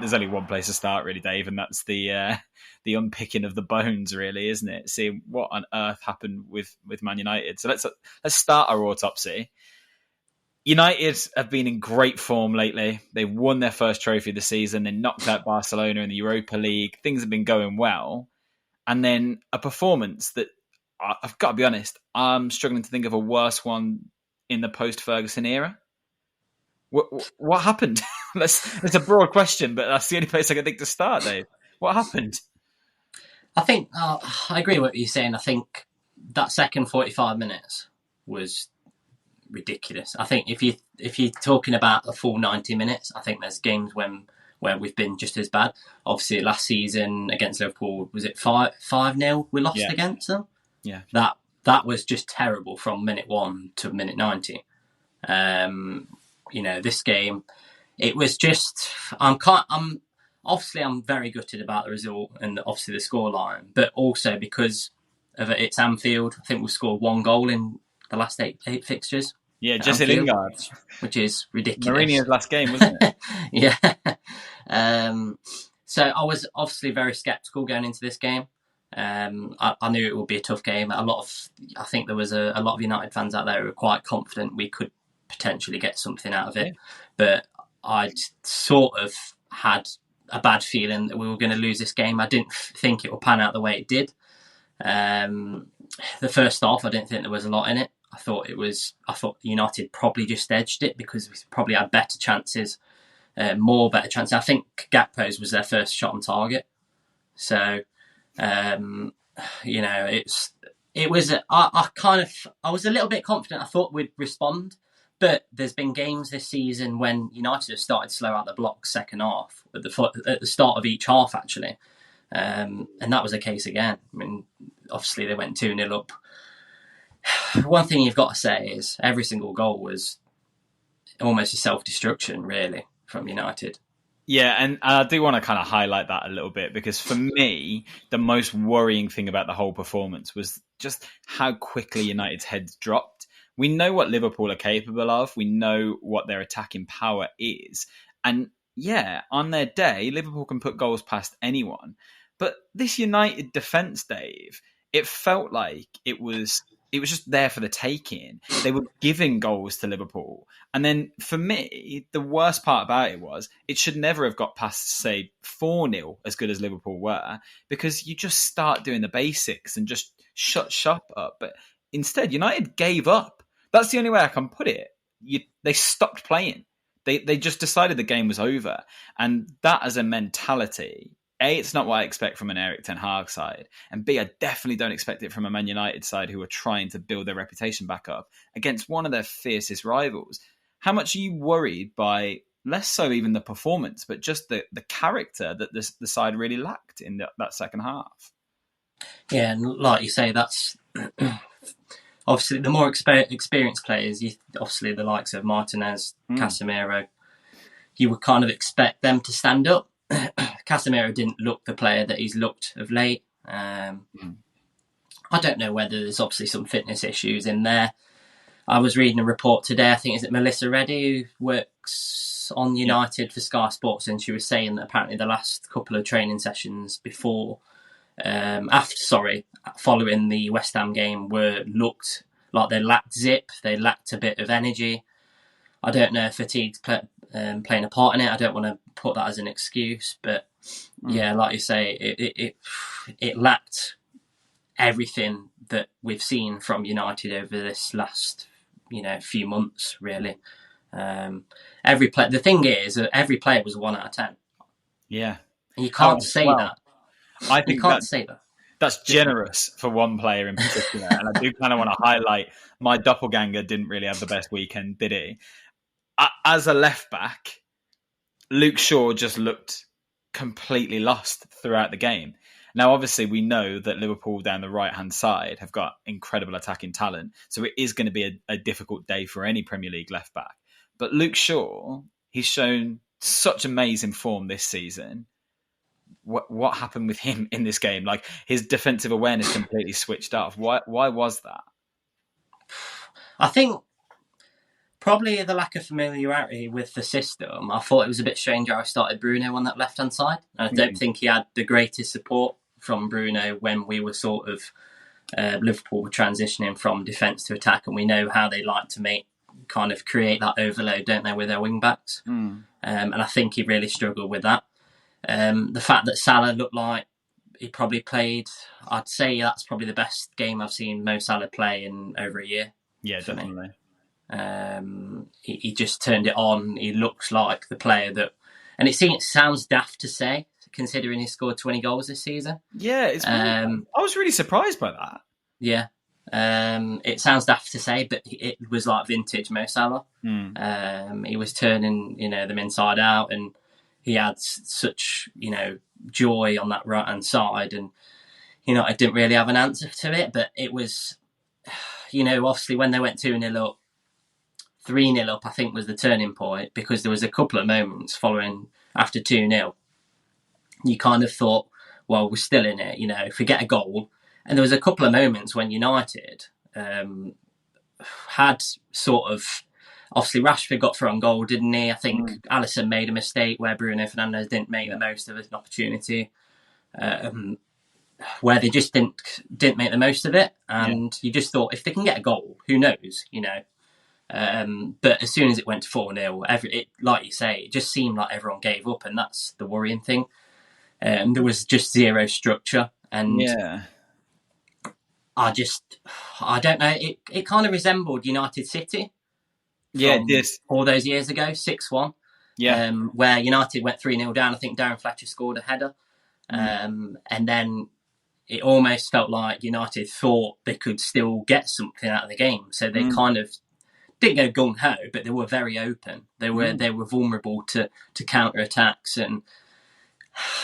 there's only one place to start, really, Dave, and that's the unpicking of the bones, really, isn't it? Seeing what on earth happened with Man United. So let's start our autopsy. United have been in great form lately. They've won their first trophy of the season. They knocked out Barcelona in the Europa League. Things have been going well. And then a performance that, I've got to be honest, I'm struggling to think of a worse one in the post-Ferguson era. What happened? It's a broad question, but that's the only place I can think to start, Dave. What happened? I think I agree with what you're saying. I think that second 45 minutes was ridiculous. I think if you're talking about a full 90 minutes, I think there's games where we've been just as bad. Obviously, last season against Liverpool, was it 5-0 we lost against them? Yeah. That was just terrible from minute 1 to minute 90. This game, it was just. I'm very gutted about the result and obviously the scoreline, but also because of it's Anfield. I think we've scored 1 goal in the last eight fixtures. Yeah, Jesse Lingard, which is ridiculous. Mourinho's last game, wasn't it? Yeah. So I was obviously very sceptical going into this game. I knew it would be a tough game. I think there was a lot of United fans out there who were quite confident we could potentially get something out of it. Yeah. But I'd sort of had a bad feeling that we were going to lose this game. I didn't think it would pan out the way it did. The first half, I didn't think there was a lot in it. I thought United probably just edged it because we probably had better chances, more better chances. I think Gakpo's was their first shot on target. So, it was. I was a little bit confident. I thought we'd respond, but there's been games this season when United have started to slow out the blocks second half at the start of each half actually, and that was the case again. I mean, obviously they went 2-0 up. One thing you've got to say is every single goal was almost a self-destruction, really, from United. Yeah, and I do want to kind of highlight that a little bit because for me, the most worrying thing about the whole performance was just how quickly United's heads dropped. We know what Liverpool are capable of. We know what their attacking power is. And yeah, on their day, Liverpool can put goals past anyone. But this United defence, Dave, it felt like it was just there for the taking. They were giving goals to Liverpool. And then for me, the worst part about it was it should never have got past, say, 4-0 as good as Liverpool were, because you just start doing the basics and just shut shop up. But instead, United gave up. That's the only way I can put it. They stopped playing. They just decided the game was over. And that as a mentality, A, it's not what I expect from an Erik Ten Hag side. And B, I definitely don't expect it from a Man United side who are trying to build their reputation back up against one of their fiercest rivals. How much are you worried by, less so even the performance, but just the character that the side really lacked in that second half? Yeah, and like you say, that's obviously the more experienced players, obviously the likes of Martinez, Casemiro, you would kind of expect them to stand up. Casemiro didn't look the player that he's looked of late. I don't know whether there's obviously some fitness issues in there. I was reading a report today, I think, is it Melissa Reddy, who works on United for Sky Sports, and she was saying that apparently the last couple of training sessions following the West Ham game looked like they lacked zip, they lacked a bit of energy. I don't know if fatigue's playing a part in it. I don't want to put that as an excuse, but yeah, like you say, it lacked everything that we've seen from United over this last few months, really. The thing is, every player was a 1 out of 10. Yeah, and you can't say that. I think you can't say that. That's generous for one player in particular, and I do kind of want to highlight my doppelganger didn't really have the best weekend, did he? As a left back, Luke Shaw just looked completely lost throughout the game. Now, obviously, we know that Liverpool down the right-hand side have got incredible attacking talent, so it is going to be a difficult day for any Premier League left back. But Luke Shaw, he's shown such amazing form this season. What happened with him in this game? Like, his defensive awareness completely switched off. Why was that? I think Probably the lack of familiarity with the system. I thought it was a bit strange how I started Bruno on that left-hand side. And I don't think he had the greatest support from Bruno when we were sort of Liverpool were transitioning from defence to attack, and we know how they like to create that overload, don't they, with their wing backs. And I think he really struggled with that. The fact that Salah looked like he probably played, I'd say that's probably the best game I've seen Mo Salah play in over a year. Yeah, definitely. He just turned it on. He looks like the player that, and it sounds daft to say, considering he scored 20 goals this season. Yeah, I was really surprised by that. Yeah. It sounds daft to say, but it was like vintage Mo Salah. He was turning, them inside out, and he had such, joy on that right-hand side, and, I didn't really have an answer to it, but it was, obviously when they went 2-0 up, 3-0 up, I think was the turning point, because there was a couple of moments following after 2-0. You kind of thought, well, we're still in it, if we get a goal. And there was a couple of moments when United had sort of, obviously Rashford got thrown on goal, didn't he? I think Alisson made a mistake where Bruno Fernandes didn't make the most of an opportunity, where they just didn't make the most of it. And you just thought, if they can get a goal, who knows, But as soon as it went to 4-0, like you say, it just seemed like everyone gave up, and that's the worrying thing. There was just zero structure, and I don't know. It kind of resembled United City. Yeah, it did. All those years ago, 6-1. Yeah. Where United went 3-0 down. I think Darren Fletcher scored a header. And then it almost felt like United thought they could still get something out of the game. So they kind of didn't go gung-ho, but they were very open. They were vulnerable to counter-attacks, and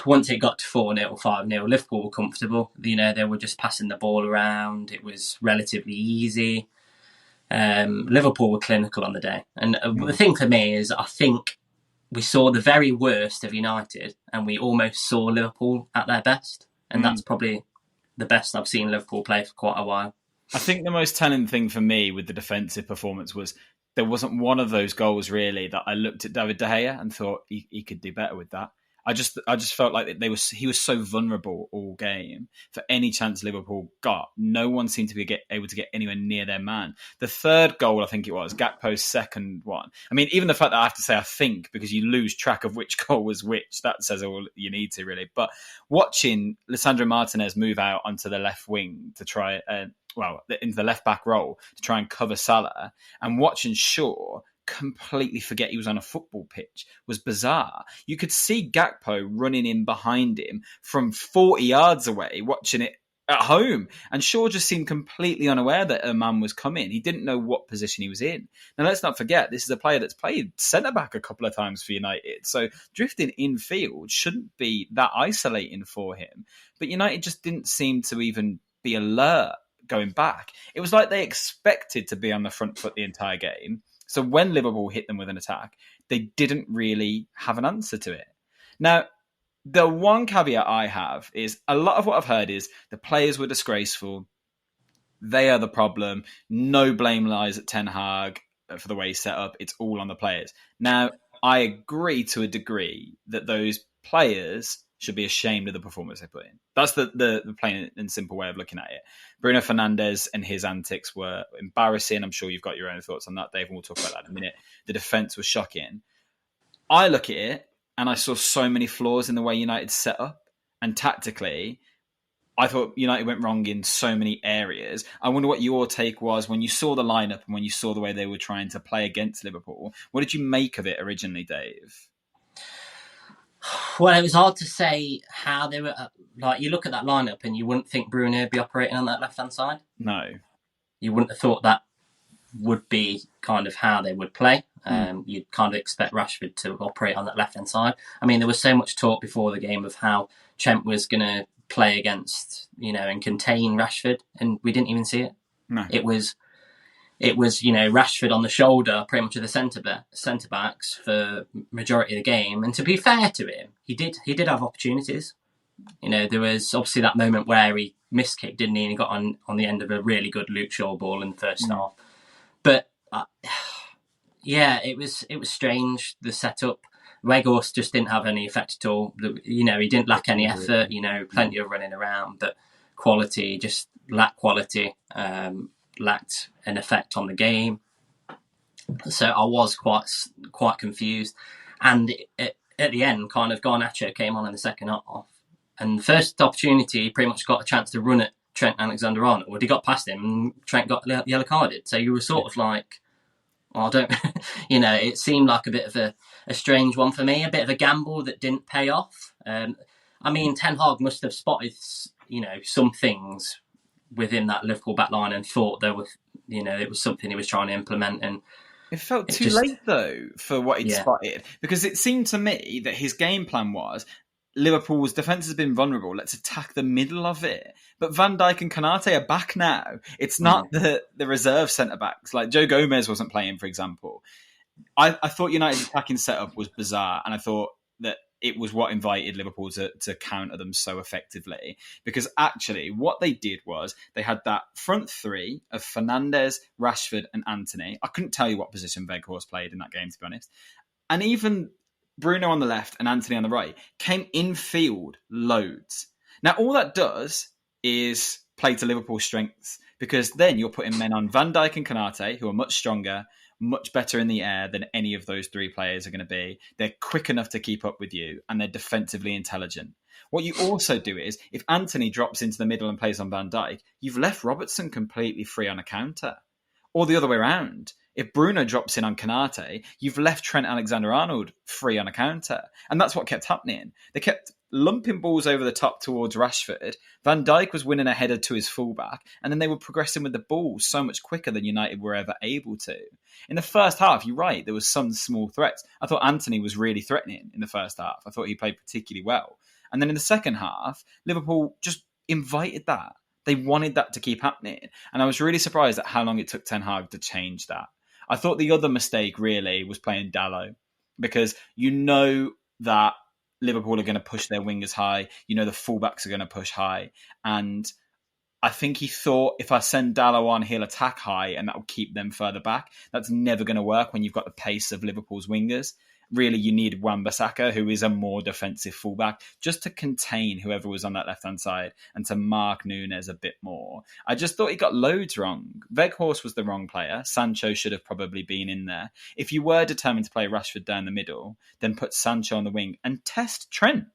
once it got to 4-0, 5-0, Liverpool were comfortable. They were just passing the ball around. It was relatively easy. Liverpool were clinical on the day. And the thing for me is, I think we saw the very worst of United, and we almost saw Liverpool at their best. And that's probably the best I've seen Liverpool play for quite a while. I think the most telling thing for me with the defensive performance was there wasn't one of those goals really that I looked at David De Gea and thought he could do better with that. I just felt like he was so vulnerable all game. For any chance Liverpool got, no one seemed to be able to get anywhere near their man. The third goal, I think it was, Gakpo's second one. I mean, even the fact that I have to say I think, because you lose track of which goal was which, that says all you need to really. But watching Lisandro Martinez move out onto the left wing to try, into the left back role to try and cover Salah, and watching Shaw completely forget he was on a football pitch was bizarre. You could see Gakpo running in behind him from 40 yards away, watching it at home. And Shaw just seemed completely unaware that a man was coming. He didn't know what position he was in. Now, let's not forget, this is a player that's played centre-back a couple of times for United. So drifting infield shouldn't be that isolating for him. But United just didn't seem to even be alert going back. It was like they expected to be on the front foot the entire game. So when Liverpool hit them with an attack, they didn't really have an answer to it. Now, the one caveat I have is a lot of what I've heard is the players were disgraceful. They are the problem. No blame lies at Ten Hag for the way he's set up. It's all on the players. Now, I agree to a degree that those players should be ashamed of the performance they put in. That's the plain and simple way of looking at it. Bruno Fernandes and his antics were embarrassing. I'm sure you've got your own thoughts on that, Dave, and we'll talk about that in a minute. The defence was shocking. I look at it, and I saw so many flaws in the way United set up. And tactically, I thought United went wrong in so many areas. I wonder what your take was when you saw the lineup and when you saw the way they were trying to play against Liverpool. What did you make of it originally, Dave? Well, it was hard to say how they were. Like, you look at that lineup and you wouldn't think Bruno would be operating on that left-hand side. No. You wouldn't have thought that would be kind of how they would play. You'd kind of expect Rashford to operate on that left-hand side. I mean, there was so much talk before the game of how Trent was going to play against, and contain Rashford, and we didn't even see it. No. It was Rashford on the shoulder, pretty much of the centre backs for majority of the game. And to be fair to him, he did have opportunities. There was obviously that moment where he miskicked, didn't he? And he got on the end of a really good Luke Shaw ball in the first half. But Yeah, it was strange, the setup. Weghorst just didn't have any effect at all. He didn't lack any effort. Plenty of running around, but quality just lacked quality. Lacked an effect on the game. So I was quite confused. And at the end, kind of Garnacho came on in the second half, and the first opportunity, he pretty much got a chance to run at Trent Alexander-Arnold. He got past him, and Trent got yellow carded. So you were sort of like, well, I don't, it seemed like a bit of a strange one for me, a bit of a gamble that didn't pay off. Ten Hag must have spotted, some things within that Liverpool backline and thought there was, it was something he was trying to implement. And it felt too late, though, for what he'd spotted, because it seemed to me that his game plan was, Liverpool's defence has been vulnerable, let's attack the middle of it. But Van Dijk and Konate are back now. It's not the reserve centre-backs. Like Joe Gomez wasn't playing, for example. I thought United's attacking setup was bizarre, and I thought that it was what invited Liverpool to counter them so effectively. Because actually, what they did was they had that front three of Fernandes, Rashford and Antony. I couldn't tell you what position Weghorst played in that game, to be honest. And even Bruno on the left and Antony on the right came infield loads. Now, all that does is play to Liverpool's strengths, because then you're putting men on Van Dijk and Konate, who are much stronger, much better in the air than any of those three players are going to be. They're quick enough to keep up with you, and they're defensively intelligent. What you also do is, if Antony drops into the middle and plays on Van Dijk, you've left Robertson completely free on a counter. Or the other way around. If Bruno drops in on Konate, you've left Trent Alexander-Arnold free on a counter. And that's what kept happening. They kept lumping balls over the top towards Rashford. Van Dijk was winning a header to his fullback, and then they were progressing with the ball so much quicker than United were ever able to. In the first half, you're right, there was some small threats. I thought Antony was really threatening in the first half. I thought he played particularly well. And then in the second half, Liverpool just invited that. They wanted that to keep happening. And I was really surprised at how long it took Ten Hag to change that. I thought the other mistake really was playing Dalot, because you know that Liverpool are going to push their wingers high. You know the fullbacks are going to push high. And I think he thought, if I send Dalot on, he'll attack high and that will keep them further back. That's never going to work when you've got the pace of Liverpool's wingers. Really, you need Wan-Bissaka, who is a more defensive fullback, just to contain whoever was on that left-hand side and to mark Núñez a bit more. I just thought he got loads wrong. Weghorst was the wrong player. Sancho should have probably been in there. If you were determined to play Rashford down the middle, then put Sancho on the wing and test Trent.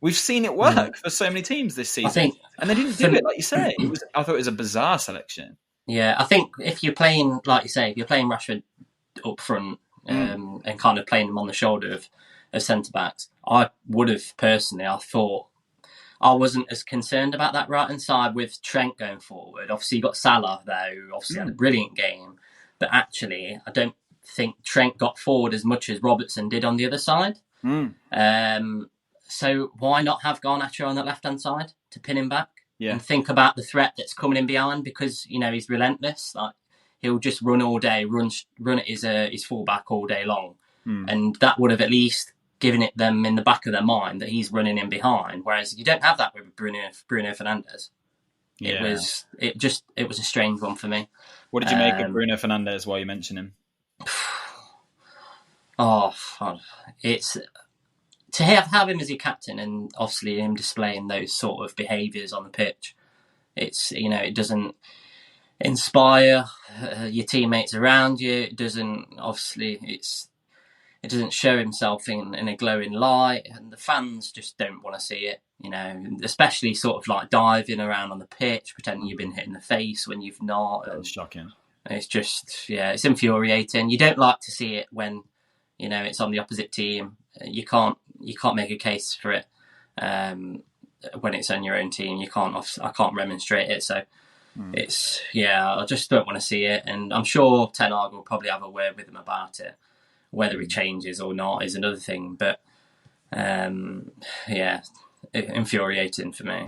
We've seen it work for so many teams this season. And they didn't do it, like you say. I thought it was a bizarre selection. Yeah, I think if you're playing, like you say, if you're playing Rashford up front, and kind of playing them on the shoulder of centre-backs, I would have personally, I thought, I wasn't as concerned about that right-hand side with Trent going forward. Obviously, you got Salah there, who obviously had a brilliant game, but actually, I don't think Trent got forward as much as Robertson did on the other side. So why not have Garnacho on that left-hand side to pin him back? And think about the threat that's coming in behind, because, he's relentless. Like, he'll just run all day, run at his fullback all day long. And that would have at least given them in the back of their mind that he's running in behind. Whereas you don't have that with Bruno Fernandes. It was a strange one for me. What did you make of Bruno Fernandes while you mention him? It's to have him as your captain, and obviously him displaying those sort of behaviours on the pitch. It's, it doesn't inspire your teammates around you. It doesn't, obviously, it doesn't show himself in a glowing light, and the fans just don't want to see it, especially sort of like diving around on the pitch, pretending you've been hit in the face when you've not. That was shocking. It's just, it's infuriating. You don't like to see it when, it's on the opposite team. You can't make a case for it when it's on your own team. I can't remonstrate it, so it's, I just don't want to see it. And I'm sure Ten Hag will probably have a word with him about it. Whether he changes or not is another thing. But, infuriating for me.